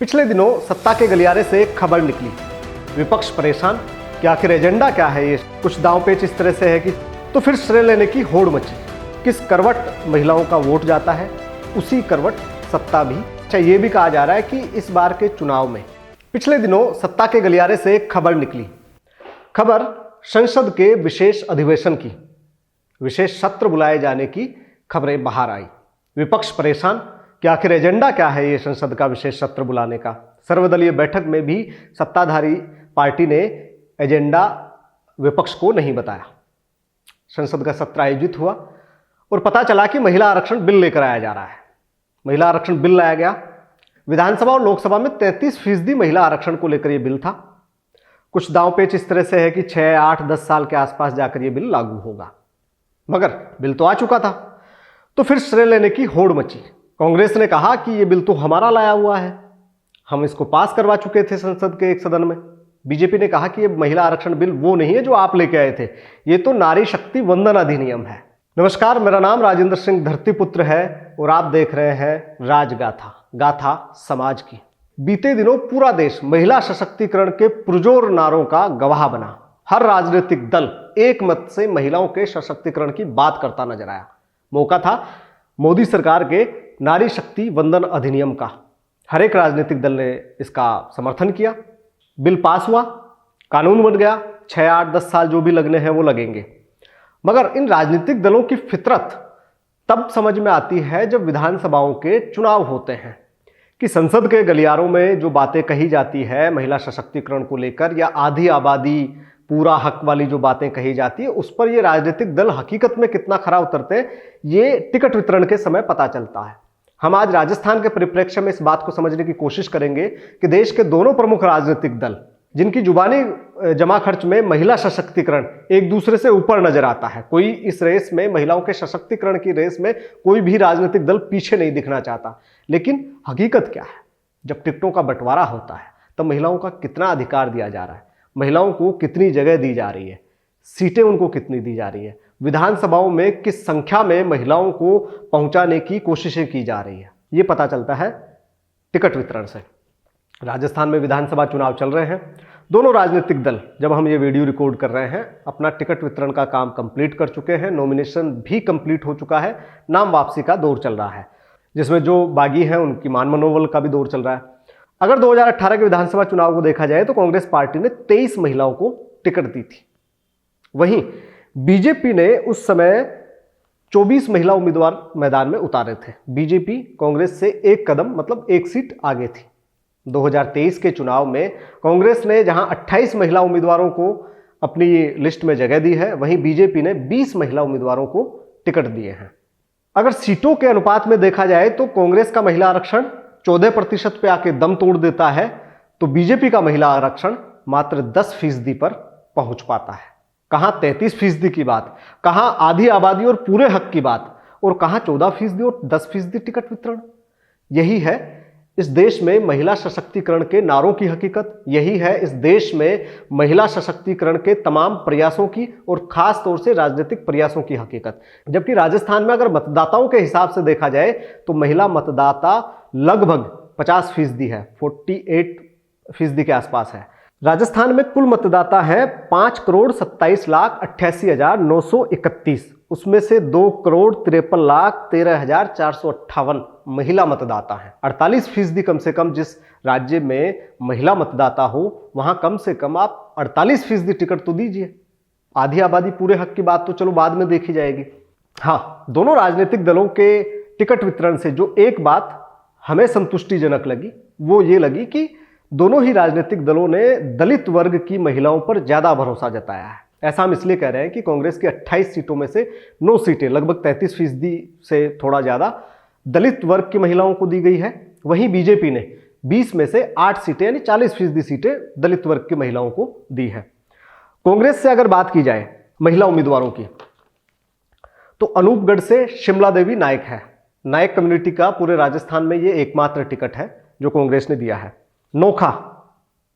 पिछले दिनों सत्ता के गलियारे से एक खबर निकली, विपक्ष परेशान कि आखिर एजेंडा क्या है। ये कुछ दांव पेच इस तरह से है कि तो फिर श्रेय लेने की होड़ मची। किस करवट महिलाओं का वोट जाता है, उसी करवट सत्ता भी। अच्छा, ये भी कहा जा रहा है कि इस बार के चुनाव में पिछले दिनों सत्ता के गलियारे से एक खबर निकली। खबर संसद के विशेष अधिवेशन की, विशेष सत्र बुलाए जाने की खबरें बाहर आई। विपक्ष परेशान कि आखिर एजेंडा क्या है ये संसद का विशेष सत्र बुलाने का। सर्वदलीय बैठक में भी सत्ताधारी पार्टी ने एजेंडा विपक्ष को नहीं बताया। संसद का सत्र आयोजित हुआ और पता चला कि महिला आरक्षण बिल लेकर आया जा रहा है। महिला आरक्षण बिल लाया गया। विधानसभा और लोकसभा में 33% महिला आरक्षण को लेकर यह बिल था। कुछ दांव पेच इस तरह से है कि 6, 8, 10 साल के आसपास जाकर यह बिल लागू होगा, मगर बिल तो आ चुका था। तो फिर श्रेय लेने की होड़ मची। कांग्रेस ने कहा कि यह बिल तो हमारा लाया हुआ है, हम इसको पास करवा चुके थे संसद के एक सदन में। बीजेपी ने कहा कि यह महिला आरक्षण बिल वो नहीं है जो आप लेके आए थे, ये तो नारी शक्ति वंदन अधिनियम है। नमस्कार, मेरा नाम राजेंद्र सिंह धरतीपुत्र है और आप देख रहे हैं राजगाथा, गाथा समाज की। बीते दिनों पूरा देश महिला सशक्तिकरण के पुरजोर नारों का गवाह बना। हर राजनीतिक दल एक मत से महिलाओं के सशक्तिकरण की बात करता नजर आया। मौका था मोदी सरकार के नारी शक्ति वंदन अधिनियम का। हर एक राजनीतिक दल ने इसका समर्थन किया। बिल पास हुआ, कानून बन गया। 6, 8, 10 साल जो भी लगने हैं वो लगेंगे। मगर इन राजनीतिक दलों की फितरत तब समझ में आती है जब विधानसभाओं के चुनाव होते हैं कि संसद के गलियारों में जो बातें कही जाती है महिला सशक्तिकरण को लेकर, या आधी आबादी पूरा हक वाली जो बातें कही जाती है, उस पर ये राजनीतिक दल हकीकत में कितना खरा उतरते हैं, ये टिकट वितरण के समय पता चलता है। हम आज राजस्थान के परिप्रेक्ष्य में इस बात को समझने की कोशिश करेंगे कि देश के दोनों प्रमुख राजनीतिक दल, जिनकी जुबानी जमा खर्च में महिला सशक्तिकरण एक दूसरे से ऊपर नजर आता है। कोई इस रेस में, महिलाओं के सशक्तिकरण की रेस में, कोई भी राजनीतिक दल पीछे नहीं दिखना चाहता। लेकिन हकीकत क्या है? जब टिकटों का बंटवारा होता है तब महिलाओं का कितना अधिकार दिया जा रहा है, महिलाओं को कितनी जगह दी जा रही है, सीटें उनको कितनी दी जा रही है, विधानसभाओं में किस संख्या में महिलाओं को पहुंचाने की कोशिशें की जा रही है, ये पता चलता है टिकट वितरण से। राजस्थान में विधानसभा चुनाव चल रहे हैं। दोनों राजनीतिक दल, जब हम ये वीडियो रिकॉर्ड कर रहे हैं, अपना टिकट वितरण का काम कंप्लीट कर चुके हैं। नॉमिनेशन भी कंप्लीट हो चुका है। नाम वापसी का दौर चल रहा है, जिसमें जो बागी हैं उनकी मान मनोबल का भी दौर चल रहा है। अगर 2018 के विधानसभा चुनाव को देखा जाए तो कांग्रेस पार्टी ने 23 महिलाओं को टिकट दी थी। वहीं बीजेपी ने उस समय 24 महिला उम्मीदवार मैदान में उतारे थे। बीजेपी कांग्रेस से एक कदम, मतलब एक सीट आगे थी। 2023 के चुनाव में कांग्रेस ने जहां 28 महिला उम्मीदवारों को अपनी लिस्ट में जगह दी है, वहीं बीजेपी ने 20 महिला उम्मीदवारों को टिकट दिए हैं। अगर सीटों के अनुपात में देखा जाए तो कांग्रेस का महिला आरक्षण 14% पे आके दम तोड़ देता है, तो बीजेपी का महिला आरक्षण मात्र 10% पर पहुंच पाता है। कहां 33% की बात, कहां आधी आबादी और पूरे हक की बात, और कहां 14% और 10% टिकट वितरण। यही है इस देश में महिला सशक्तिकरण के नारों की हकीकत। यही है इस देश में महिला सशक्तिकरण के तमाम प्रयासों की, और खास तौर से राजनीतिक प्रयासों की हकीकत। जबकि राजस्थान में अगर मतदाताओं के हिसाब से देखा जाए तो महिला मतदाता लगभग 50% है, 48% के आसपास है। राजस्थान में कुल मतदाता है 5,27,88,931। उसमें से 2,53,13,458 महिला मतदाता हैं। 48% कम से कम जिस राज्य में महिला मतदाता हो, वहां कम से कम आप 48% टिकट तो दीजिए। आधी आबादी पूरे हक की बात तो चलो बाद में देखी जाएगी। हाँ, दोनों राजनीतिक दलों के टिकट वितरण से जो एक बात हमें संतुष्टिजनक लगी, वो ये लगी कि दोनों ही राजनीतिक दलों ने दलित वर्ग की महिलाओं पर ज्यादा भरोसा जताया है। ऐसा हम इसलिए कह रहे हैं कि कांग्रेस की 28 सीटों में से 9 सीटें, लगभग 33% से थोड़ा ज्यादा, दलित वर्ग की महिलाओं को दी गई है। वहीं बीजेपी ने 20 में से 8 सीटें, यानी 40% सीटें दलित वर्ग की महिलाओं को दी है। कांग्रेस से अगर बात की जाए महिला उम्मीदवारों की, तो अनूपगढ़ से शिमला देवी नायक है। नायक कम्युनिटी का पूरे राजस्थान में ये एकमात्र टिकट है जो कांग्रेस ने दिया है। नोखा,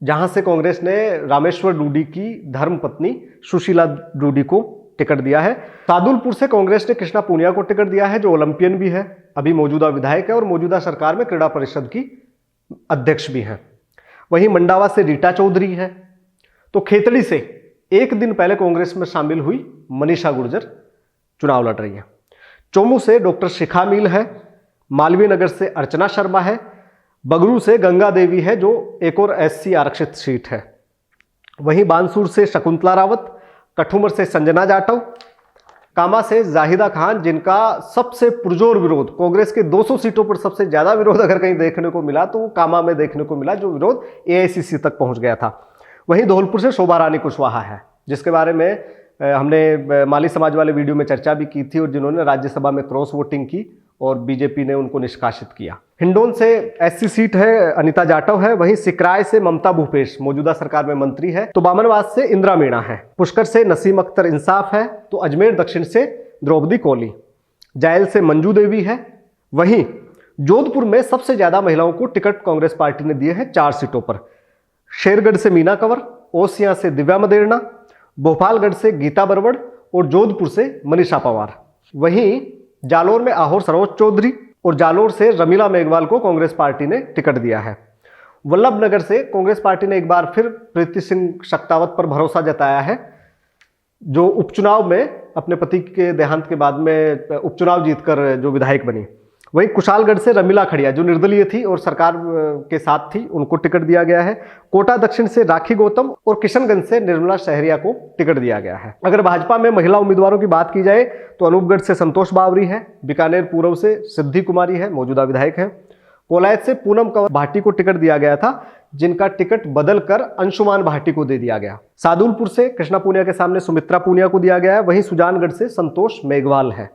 जहां से कांग्रेस ने रामेश्वर डूडी की धर्मपत्नी सुशीला डूडी को टिकट दिया है। सादुलपुर से कांग्रेस ने कृष्णा पूनिया को टिकट दिया है, जो ओलंपियन भी है, अभी मौजूदा विधायक है और मौजूदा सरकार में क्रीड़ा परिषद की अध्यक्ष भी हैं। वहीं मंडावा से रीटा चौधरी है। तो खेतड़ी से एक दिन पहले कांग्रेस में शामिल हुई मनीषा गुर्जर चुनाव लड़ रही है। चोमू से डॉक्टर शिखा मील है। मालवीय नगर से अर्चना शर्मा है। बगरू से गंगा देवी है जो एक और एससी आरक्षित सीट है। वहीं बानसूर से शकुंतला रावत, कठुमर से संजना जाटव, कामा से जाहिदा खान, जिनका सबसे पुरजोर विरोध, कांग्रेस के 200 सीटों पर सबसे ज्यादा विरोध अगर कहीं देखने को मिला तो वो कामा में देखने को मिला, जो विरोध एआईसीसी तक पहुंच गया था। वहीं धौलपुर से शोभा रानी कुशवाहा है, जिसके बारे में हमने माली समाज वाले वीडियो में चर्चा भी की थी और जिन्होंने राज्यसभा में क्रॉस वोटिंग की और बीजेपी ने उनको निष्कासित किया। हिंडोन से एससी सीट है, अनिता जाटव है। वहीं सिकराय से ममता भूपेश मौजूदा सरकार में मंत्री है। तो बामनवास से इंदिरा मीणा है। पुष्कर से नसीम अख्तर इंसाफ है। तो अजमेर दक्षिण से द्रौपदी कोहली। जायल से मंजू देवी है। वहीं जोधपुर में सबसे ज्यादा महिलाओं को टिकट कांग्रेस पार्टी ने दिए हैं 4 सीटों पर। शेरगढ़ से मीना कंवर, ओसियां से दिव्या मदेरणा, भोपालगढ़ से गीता बरवड़ और जोधपुर से मनीषा पवार। वहीं जालोर में आहोर सरोज चौधरी और जालोर से रमीला मेघवाल को कांग्रेस पार्टी ने टिकट दिया है। वल्लभनगर से कांग्रेस पार्टी ने एक बार फिर प्रीति सिंह शक्तावत पर भरोसा जताया है, जो उपचुनाव में अपने पति के देहांत के बाद में उपचुनाव जीतकर जो विधायक बनी। वहीं कुशालगढ़ से रमीला खड़िया जो निर्दलीय थी और सरकार के साथ थी, उनको टिकट दिया गया है। कोटा दक्षिण से राखी गौतम और किशनगंज से निर्मला शहरिया को टिकट दिया गया है। अगर भाजपा में महिला उम्मीदवारों की बात की जाए तो अनूपगढ़ से संतोष बावरी है। बीकानेर पूर्व से सिद्धि कुमारी है, मौजूदा विधायक है। कोलायत से पूनम कंवर भाटी को टिकट दिया गया था, जिनका टिकट बदलकर अंशुमान भाटी को दे दिया गया। सादुलपुर से कृष्णा पूनिया के सामने सुमित्रा पूनिया को दिया गया है। वहीं सुजानगढ़ से संतोष मेघवाल है।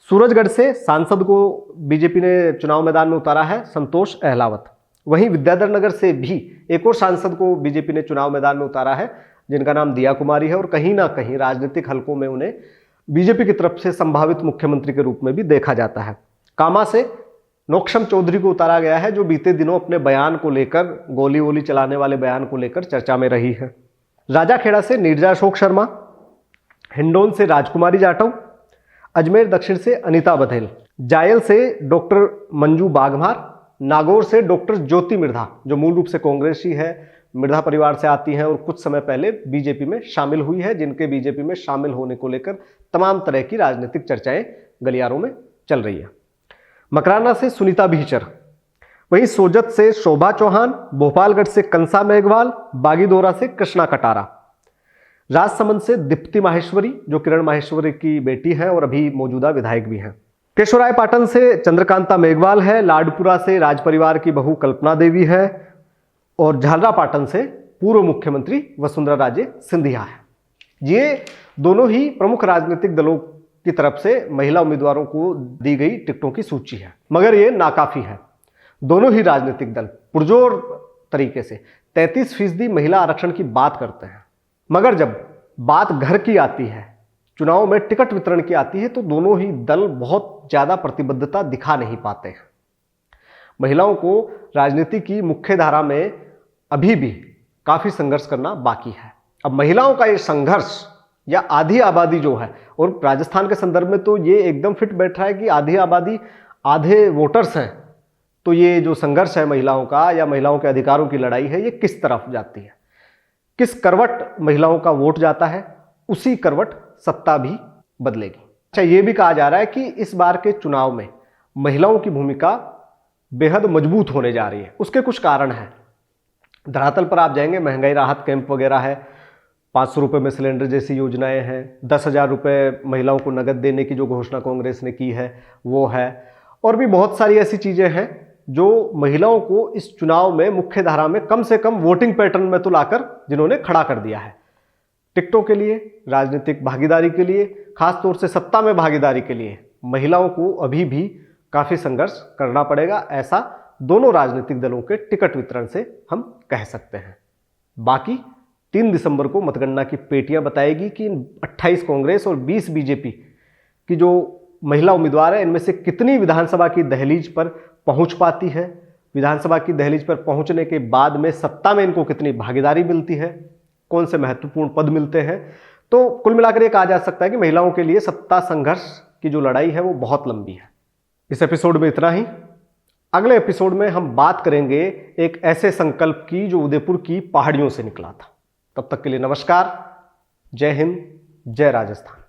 सूरजगढ़ से सांसद को बीजेपी ने चुनाव मैदान में उतारा है, संतोष अहलावत। वहीं विद्याधर नगर से भी एक और सांसद को बीजेपी ने चुनाव मैदान में उतारा है, जिनका नाम दिया कुमारी है और कहीं ना कहीं राजनीतिक हलकों में उन्हें बीजेपी की तरफ से संभावित मुख्यमंत्री के रूप में भी देखा जाता है। कामा से नोक्षम चौधरी को उतारा गया है, जो बीते दिनों अपने बयान को लेकर, गोली वोली चलाने वाले बयान को लेकर चर्चा में रही है। राजाखेड़ा से नीरजा अशोक शर्मा, हिंडोन से राजकुमारी जाटव, अजमेर दक्षिण से अनीता बघेल, जायल से डॉक्टर मंजू बाघमार, नागौर से डॉक्टर ज्योति मिर्धा, जो मूल रूप से कांग्रेसी है, मिर्धा परिवार से आती हैं और कुछ समय पहले बीजेपी में शामिल हुई है, जिनके बीजेपी में शामिल होने को लेकर तमाम तरह की राजनीतिक चर्चाएं गलियारों में चल रही है। मकराना से सुनीता भीचर, वहीं सोजत से शोभा चौहान, भोपालगढ़ से कंसा मेघवाल, बागीदोरा से कृष्णा कटारा, राजसमंद से दीप्ति माहेश्वरी, जो किरण माहेश्वरी की बेटी है और अभी मौजूदा विधायक भी हैं। केशवराय पाटन से चंद्रकांता मेघवाल है। लाडपुरा से राज परिवार की बहू कल्पना देवी है और झालरा पाटन से पूर्व मुख्यमंत्री वसुंधरा राजे सिंधिया है। ये दोनों ही प्रमुख राजनीतिक दलों की तरफ से महिला उम्मीदवारों को दी गई टिकटों की सूची है, मगर ये नाकाफी है। दोनों ही राजनीतिक दल पुरजोर तरीके से 33% महिला आरक्षण की बात करते हैं, मगर जब बात घर की आती है, चुनाव में टिकट वितरण की आती है, तो दोनों ही दल बहुत ज्यादा प्रतिबद्धता दिखा नहीं पाते हैं। महिलाओं को राजनीति की मुख्य धारा में अभी भी काफी संघर्ष करना बाकी है। अब महिलाओं का ये संघर्ष या आधी आबादी जो है, और राजस्थान के संदर्भ में तो ये एकदम फिट बैठ रहा है कि आधी आबादी आधे वोटर्स हैं, तो ये जो संघर्ष है महिलाओं का या महिलाओं के अधिकारों की लड़ाई है, ये किस तरफ जाती है, किस करवट महिलाओं का वोट जाता है, उसी करवट सत्ता भी बदलेगी। अच्छा, ये भी कहा जा रहा है कि इस बार के चुनाव में महिलाओं की भूमिका बेहद मजबूत होने जा रही है। उसके कुछ कारण हैं। धरातल पर आप जाएंगे, महंगाई राहत कैंप वगैरह है, 500 रुपये में सिलेंडर जैसी योजनाएं हैं, 10,000 रुपये महिलाओं को नगद देने की जो घोषणा कांग्रेस ने की है वो है, और भी बहुत सारी ऐसी चीजें हैं जो महिलाओं को इस चुनाव में मुख्य धारा में कम से कम वोटिंग पैटर्न में तो लाकर जिन्होंने खड़ा कर दिया है। टिकटों के लिए, राजनीतिक भागीदारी के लिए, खासतौर से सत्ता में भागीदारी के लिए महिलाओं को अभी भी काफी संघर्ष करना पड़ेगा, ऐसा दोनों राजनीतिक दलों के टिकट वितरण से हम कह सकते हैं। बाकी 3 दिसंबर को मतगणना की पेटियां बताएगी कि 28 कांग्रेस और 20 बीजेपी की जो महिला उम्मीदवार है, इनमें से कितनी विधानसभा की दहलीज पर पहुंच पाती है, विधानसभा की दहलीज पर पहुंचने के बाद में सत्ता में इनको कितनी भागीदारी मिलती है, कौन से महत्वपूर्ण पद मिलते हैं। तो कुल मिलाकर ये कहा जा सकता है कि महिलाओं के लिए सत्ता संघर्ष की जो लड़ाई है वो बहुत लंबी है। इस एपिसोड में इतना ही। अगले एपिसोड में हम बात करेंगे एक ऐसे संकल्प की जो उदयपुर की पहाड़ियों से निकला था। तब तक के लिए नमस्कार, जय हिंद, जय राजस्थान।